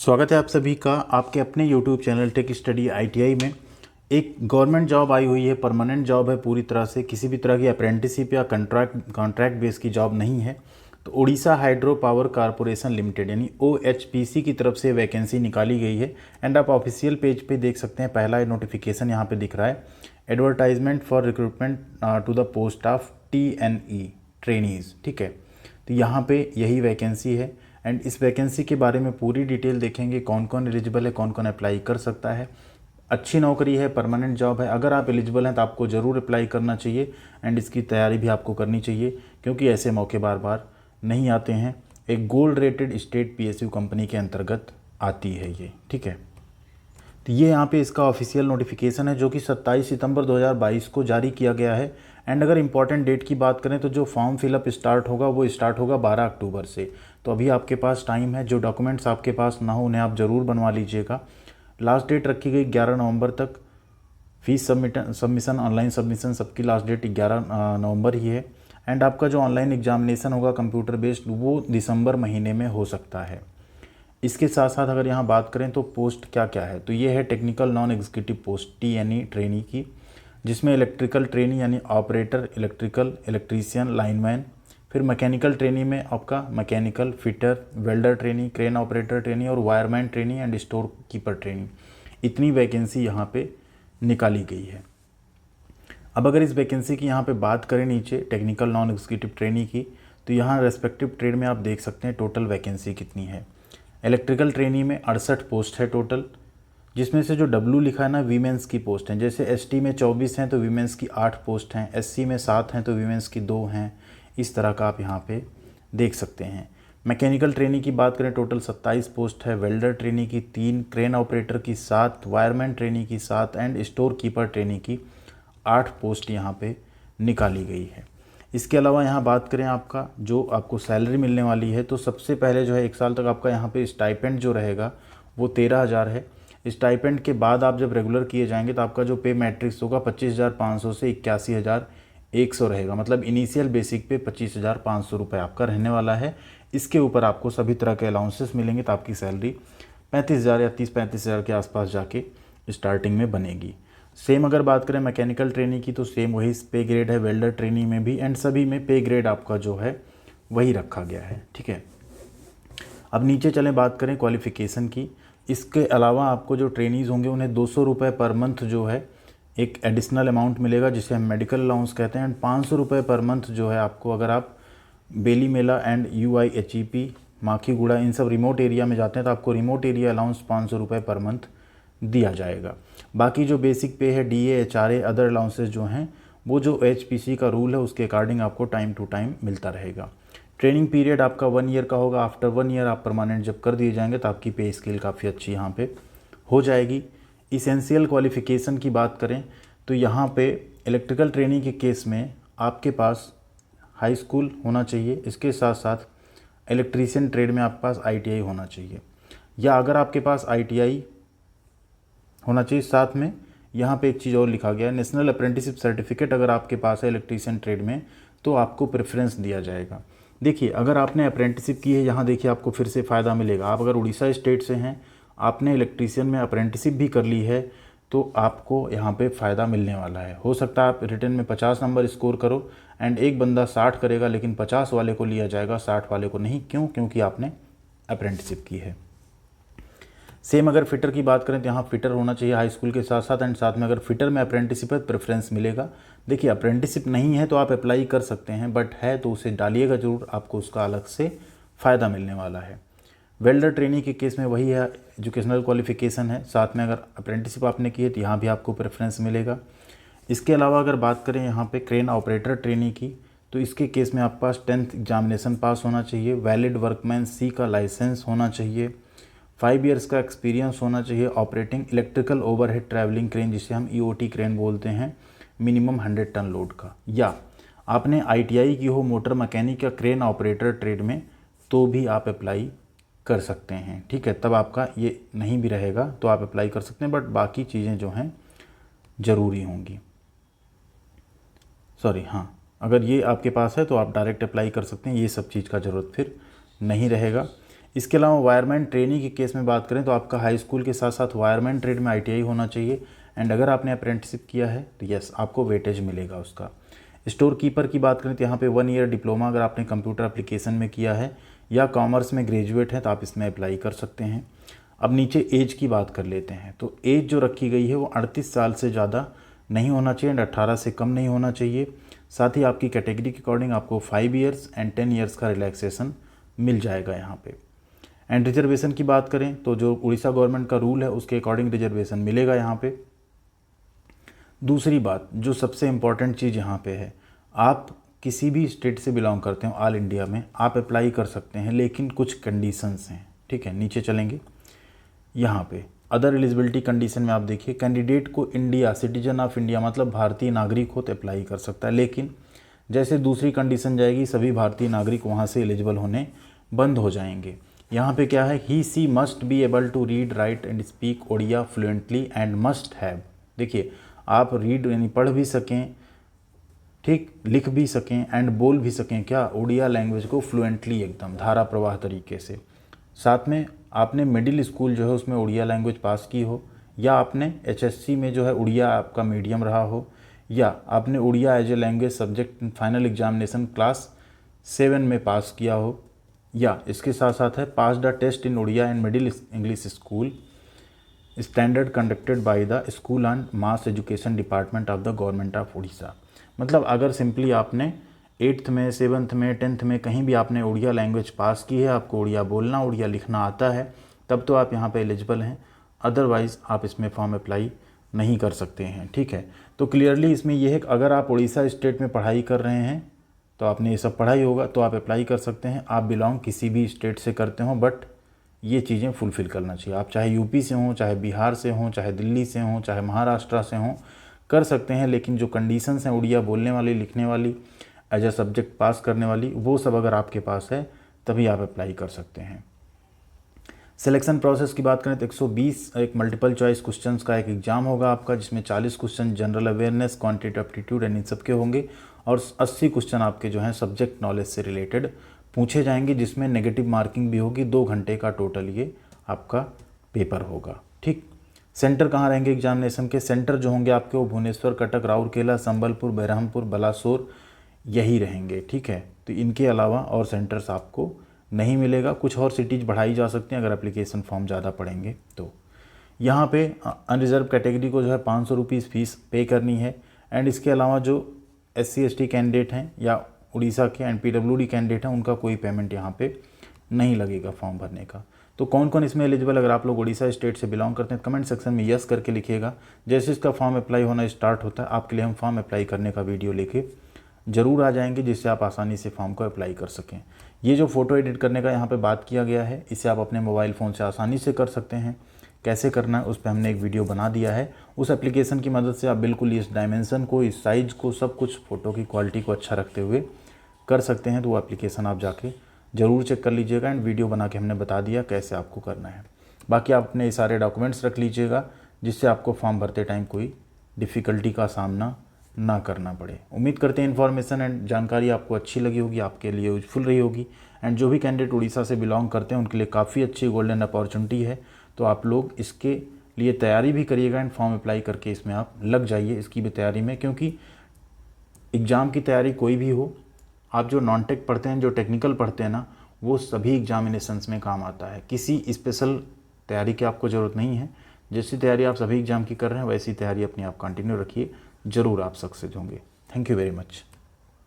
स्वागत है आप सभी का आपके अपने YouTube channel tech study ITI में। एक गवर्नमेंट जॉब आई हुई है, परमानेंट जॉब है, पूरी तरह से किसी भी तरह की अप्रेंटिसशिप या कॉन्ट्रैक्ट बेस की जॉब नहीं है। तो Orissa hydro power corporation limited यानी OHPC की तरफ से वैकेंसी निकाली गई है। एंड आप ऑफिशियल पेज पे देख सकते हैं, पहला नोटिफिकेशन यहाँ पे दिख रहा है, advertisement for recruitment to the post of TNE trainees. ठीक है, तो यहाँ पे यही वैकेंसी है। एंड इस वैकेंसी के बारे में पूरी डिटेल देखेंगे, कौन कौन एलिजिबल है, कौन कौन अप्लाई कर सकता है। अच्छी नौकरी है, परमानेंट जॉब है। अगर आप एलिजिबल हैं तो आपको ज़रूर अप्लाई करना चाहिए एंड इसकी तैयारी भी आपको करनी चाहिए, क्योंकि ऐसे मौके बार बार नहीं आते हैं। एक gold rated state PSU company के अंतर्गत आती है ये। ठीक है, तो ये यहाँ पे इसका ऑफिशियल नोटिफिकेशन है जो कि 27 सितंबर 2022 को जारी किया गया है। एंड अगर इंपॉर्टेंट डेट की बात करें तो जो फॉर्म फिलअप स्टार्ट होगा वो स्टार्ट होगा 12 अक्टूबर से। तो अभी आपके पास टाइम है। जो डॉक्यूमेंट्स आपके पास ना हो उन्हें आप ज़रूर बनवा लीजिएगा। लास्ट डेट रखी गई 11 नवंबर तक। फीस सबमिशन ऑनलाइन सबमिशन सबकी लास्ट डेट 11 नवंबर ही है। एंड आपका जो ऑनलाइन एग्जामिनेशन होगा कंप्यूटर बेस्ड वो दिसंबर महीने में हो सकता है। इसके साथ साथ अगर यहाँ बात करें तो पोस्ट क्या क्या है, तो ये है technical non executive post TNE trainee की, जिसमें इलेक्ट्रिकल ट्रेनी यानी ऑपरेटर, इलेक्ट्रीशियन, लाइनमैन। फिर मैकेनिकल ट्रेनी में आपका mechanical, fitter, welder trainee, crane operator trainee और wireman trainee and store keeper trainee. इतनी वैकेंसी यहाँ पे निकाली गई है। अब अगर इस वैकेंसी की यहाँ पे बात करें नीचे टेक्निकल नॉन एग्जीक्यूटिव ट्रेनी की, तो यहाँ रेस्पेक्टिव ट्रेड में आप देख सकते हैं टोटल वैकेंसी कितनी है। इलेक्ट्रिकल ट्रेनी में 68 पोस्ट है टोटल, जिसमें से जो W लिखा है ना वीमेंस की पोस्ट हैं। जैसे ST में 24 हैं तो वीमेंस की 8 पोस्ट हैं, SC में 7 हैं तो वीमेंस की 2 हैं। इस तरह का आप यहाँ पे देख सकते हैं। मैकेनिकल ट्रेनी की बात करें टोटल 27 पोस्ट है, वेल्डर ट्रेनी की 3, क्रेन ऑपरेटर की 7, वायरमैन ट्रेनी की 7 एंड स्टोर कीपर ट्रेनी की 8 पोस्ट यहाँ पे निकाली गई है। इसके अलावा यहाँ बात करें आपका जो आपको सैलरी मिलने वाली है, तो सबसे पहले जो है 1 साल तक आपका यहाँ पे स्टाइपेंड जो रहेगा वो 13,000 है। स्टाइपेंड के बाद आप जब रेगुलर किए जाएंगे तो आपका जो पे मैट्रिक्स होगा 25,500 से 81,100 रहेगा। मतलब इनिशियल बेसिक पे 25,500 रुपये आपका रहने वाला है। इसके ऊपर आपको सभी तरह के अलाउंसेस मिलेंगे, तो आपकी सैलरी 35,000 या 30-35,000 के आसपास जाके स्टार्टिंग में बनेगी। सेम अगर बात करें मैकेनिकल ट्रेनी की तो सेम वही पे ग्रेड है, वेल्डर ट्रेनी में भी, एंड सभी में पे ग्रेड आपका जो है वही रखा गया है। ठीक है, अब नीचे चलें बात करें क्वालिफ़िकेशन की। इसके अलावा आपको जो ट्रेनीज़ होंगे उन्हें 200 रुपये पर मंथ जो है एक एडिशनल अमाउंट मिलेगा, जिसे हम मेडिकल अलाउंस कहते हैं। एंड 500 रुपये पर मंथ जो है आपको, अगर आप बेली मेला एंड UIHEP माखीगुड़ा इन सब रिमोट एरिया में जाते हैं तो आपको रिमोट एरिया अलाउंस 500 रुपये पर मंथ दिया जाएगा। बाकी जो बेसिक पे है DA HRA अदर अलाउंसेस जो हैं वो जो HPC का रूल है उसके अकॉर्डिंग आपको टाइम टू टाइम मिलता रहेगा। ट्रेनिंग पीरियड आपका 1 ईयर का होगा। आफ्टर 1 ईयर आप परमानेंट जब कर दिए जाएंगे तो आपकी पे स्केल काफ़ी अच्छी यहाँ पे हो जाएगी। इसेंशियल क्वालिफ़िकेशन की बात करें तो यहाँ पे इलेक्ट्रिकल ट्रेनिंग के केस में आपके पास हाई स्कूल होना चाहिए। इसके साथ साथ इलेक्ट्रीशियन ट्रेड में आपके पास ITI होना चाहिए, या अगर आपके पास ITI होना चाहिए साथ में यहाँ पे एक चीज़ और लिखा गया है, नेशनल अप्रेंटिसशिप सर्टिफिकेट अगर आपके पास है इलेक्ट्रीशियन ट्रेड में तो आपको प्रेफरेंस दिया जाएगा। देखिए, अगर आपने अप्रेंटिसशिप की है, यहाँ देखिए आपको फिर से फ़ायदा मिलेगा। आप अगर उड़ीसा स्टेट से हैं, आपने इलेक्ट्रीशियन में अप्रेंटिसशिप भी कर ली है तो आपको यहाँ पे फ़ायदा मिलने वाला है। हो सकता है आप रिटर्न में 50 नंबर स्कोर करो एंड एक बंदा 60 करेगा, लेकिन 50 वाले को लिया जाएगा, 60 वाले को नहीं। क्यों? क्योंकि आपने अप्रेंटिसशिप की है। सेम अगर फिटर की बात करें तो यहाँ फिटर होना चाहिए हाई स्कूल के साथ साथ, एंड साथ में अगर फिटर में अप्रेंटिसशिप है तो प्रेफरेंस मिलेगा। देखिए, अप्रेंटिसशिप नहीं है तो आप अप्लाई कर सकते हैं, बट है तो उसे डालिएगा ज़रूर, आपको उसका अलग से फ़ायदा मिलने वाला है। वेल्डर ट्रेनी के केस में वही है, एजुकेशनल क्वालिफिकेशन है, साथ में अगर अप्रेंटिसशिप आपने की है तो यहाँ भी आपको प्रेफरेंस मिलेगा। इसके अलावा अगर बात करें यहाँ पे क्रेन ऑपरेटर ट्रेनी की, तो इसके केस में आपके पास 10th एग्जामिनेशन पास होना चाहिए, वैलिड वर्कमैन C का लाइसेंस होना चाहिए, 5 ईयर्स का एक्सपीरियंस होना चाहिए operating electrical overhead travelling crane, जिसे हम EOT क्रेन बोलते हैं, मिनिमम 100 टन लोड का, या आपने ITI की हो मोटर मैकेनिक या क्रेन ऑपरेटर ट्रेड में तो भी आप अप्लाई कर सकते हैं। ठीक है, तब आपका ये नहीं भी रहेगा तो आप अप्लाई कर सकते हैं, बट बाकी चीज़ें जो हैं ज़रूरी होंगी। हाँ, अगर ये आपके पास है तो आप डायरेक्ट अप्लाई कर सकते हैं, ये सब चीज़ का ज़रूरत फिर नहीं रहेगा। इसके अलावा वायरमैन ट्रेनी के केस में बात करें तो आपका हाई स्कूल के साथ साथ वायरमैन ट्रेड में ITI होना चाहिए। एंड अगर आपने अप्रेंटिसशिप किया है तो यस आपको वेटेज मिलेगा उसका। स्टोर कीपर की बात करें तो यहाँ पे 1 ईयर डिप्लोमा अगर आपने कंप्यूटर एप्लीकेशन में किया है या कॉमर्स में ग्रेजुएट है तो आप इसमें अप्लाई कर सकते हैं। अब नीचे एज की बात कर लेते हैं। तो एज जो रखी गई है वो 38 साल से ज़्यादा नहीं होना चाहिए एंड 18 से कम नहीं होना चाहिए। साथ ही आपकी कैटेगरी के अकॉर्डिंग आपको 5 ईयर्स एंड 10 ईयर्स का रिलैक्सेशन मिल जाएगा यहाँ पे। एंड रिजर्वेशन की बात करें तो जो उड़ीसा गवर्नमेंट का रूल है उसके अकॉर्डिंग रिजर्वेशन मिलेगा यहाँ पे। दूसरी बात जो सबसे इम्पॉर्टेंट चीज़ यहाँ पे है, आप किसी भी स्टेट से बिलोंग करते हो ऑल इंडिया में आप अप्लाई कर सकते हैं, लेकिन कुछ कंडीशंस हैं। ठीक है, नीचे चलेंगे। यहाँ पे अदर एलिजिबिलिटी कंडीशन में आप देखिए, कैंडिडेट को इंडिया सिटीजन ऑफ इंडिया मतलब भारतीय नागरिक हो तो अप्लाई कर सकता है, लेकिन जैसे दूसरी कंडीशन जाएगी सभी भारतीय नागरिक वहाँ से एलिजिबल होने बंद हो जाएंगे। यहाँ पे क्या है, he she must be able to read write and speak Odia fluently and must have. देखिए आप रीड यानी पढ़ भी सकें, ठीक, लिख भी सकें एंड बोल भी सकें क्या, उड़िया लैंग्वेज को फ्लुएंटली एकदम धारा प्रवाह तरीके से। साथ में आपने मिडिल स्कूल जो है उसमें उड़िया लैंग्वेज पास की हो, या आपने HSC में जो है उड़िया आपका मीडियम रहा हो, या आपने Odia as a language subject final examination class 7 में पास किया हो, या इसके साथ साथ है pass the test in Oriya and middle English school standard conducted by the school and mass education department of the government of Orissa. मतलब अगर सिंपली आपने 8th में 7th में 10th में कहीं भी आपने उड़िया लैंग्वेज पास की है, आपको उड़िया बोलना उड़िया लिखना आता है, तब तो आप यहाँ पे एलिजिबल हैं, अदरवाइज़ आप इसमें फॉर्म अप्लाई नहीं कर सकते हैं। ठीक है, तो क्लियरली इसमें यह है कि अगर आप उड़ीसा स्टेट में पढ़ाई कर रहे हैं तो आपने ये सब पढ़ाई होगा तो आप अप्लाई कर सकते हैं। आप बिलोंग किसी भी स्टेट से करते हो बट ये चीज़ें फुलफ़िल करना चाहिए। आप चाहे यूपी से हों, चाहे बिहार से हों, चाहे दिल्ली से हों, चाहे महाराष्ट्र से हों, कर सकते हैं, लेकिन जो कंडीशंस हैं उड़िया बोलने वाली, लिखने वाली, एज ए सब्जेक्ट पास करने वाली, वो सब अगर आपके पास है तभी आप अप्लाई कर सकते हैं। सिलेक्शन प्रोसेस की बात करें तो 120 एक मल्टीपल चॉइस क्वेश्चंस का एक एग्जाम होगा आपका, जिसमें 40 question general awareness, quantitative aptitude and in सब के होंगे, और 80 क्वेश्चन आपके जो हैं सब्जेक्ट नॉलेज से रिलेटेड पूछे जाएंगे, जिसमें नेगेटिव मार्किंग भी होगी। 2 घंटे का टोटल ये आपका पेपर होगा। ठीक, सेंटर कहाँ रहेंगे एग्जामिनेशन के? सेंटर जो होंगे आपके वो भुवनेश्वर, कटक, राउरकेला, संबलपुर, बेरहमपुर, बलासोर यही रहेंगे। ठीक है, तो इनके अलावा और सेंटर्स आपको नहीं मिलेगा। कुछ और सिटीज़ बढ़ाई जा सकती हैं अगर एप्लीकेशन फॉर्म ज़्यादा पड़ेंगे तो। यहाँ पे अनरिजर्व कैटेगरी को जो है 500 रुपीज़ फीस पे करनी है। एंड इसके अलावा जो SC ST कैंडिडेट हैं या उड़ीसा के एंड PWD कैंडिडेट हैं उनका कोई पेमेंट यहाँ पे नहीं लगेगा फॉर्म भरने का। तो कौन कौन इसमें एलिजिबल, अगर आप लोग उड़ीसा स्टेट से बिलोंग करते हैं कमेंट सेक्शन में यस करके लिखिएगा। जैसे इसका फॉर्म अप्लाई होना स्टार्ट होता है आपके लिए हम फॉर्म अप्लाई करने का वीडियो लेके ज़रूर आ जाएंगे, जिससे आप आसानी से फॉर्म को अप्लाई कर सकें। ये जो फ़ोटो एडिट करने का यहाँ पे बात किया गया है, इसे आप अपने मोबाइल फ़ोन से आसानी से कर सकते हैं। कैसे करना है उस पर हमने एक वीडियो बना दिया है। उस एप्लीकेशन की मदद से आप बिल्कुल इस डायमेंशन को, इस साइज़ को, सब कुछ फ़ोटो की क्वालिटी को अच्छा रखते हुए कर सकते हैं। तो वो एप्लीकेशन आप जाके ज़रूर चेक कर लीजिएगा। एंड वीडियो बना के हमने बता दिया कैसे आपको करना है। बाकी आप अपने सारे डॉक्यूमेंट्स रख लीजिएगा, जिससे आपको फॉर्म भरते टाइम कोई डिफ़िकल्टी का सामना ना करना पड़े। उम्मीद करते हैं इन्फॉर्मेशन एंड जानकारी आपको अच्छी लगी होगी, आपके लिए यूजफुल रही होगी। एंड जो भी कैंडिडेट उड़ीसा से बिलोंग करते हैं उनके लिए काफ़ी अच्छी गोल्डन अपॉर्चुनिटी है। तो आप लोग इसके लिए तैयारी भी करिएगा एंड फॉर्म अप्लाई करके इसमें आप लग जाइए इसकी भी तैयारी में, क्योंकि एग्ज़ाम की तैयारी कोई भी हो, आप जो नॉन टेक पढ़ते हैं, जो टेक्निकल पढ़ते हैं ना, वो सभी एग्जामिनेशंस में काम आता है। किसी स्पेशल तैयारी की आपको ज़रूरत नहीं है। जैसी तैयारी आप सभी एग्ज़ाम की कर रहे हैं वैसी तैयारी अपनी आप कंटिन्यू रखिए, ज़रूर आप सक्सेस होंगे। Thank you very much.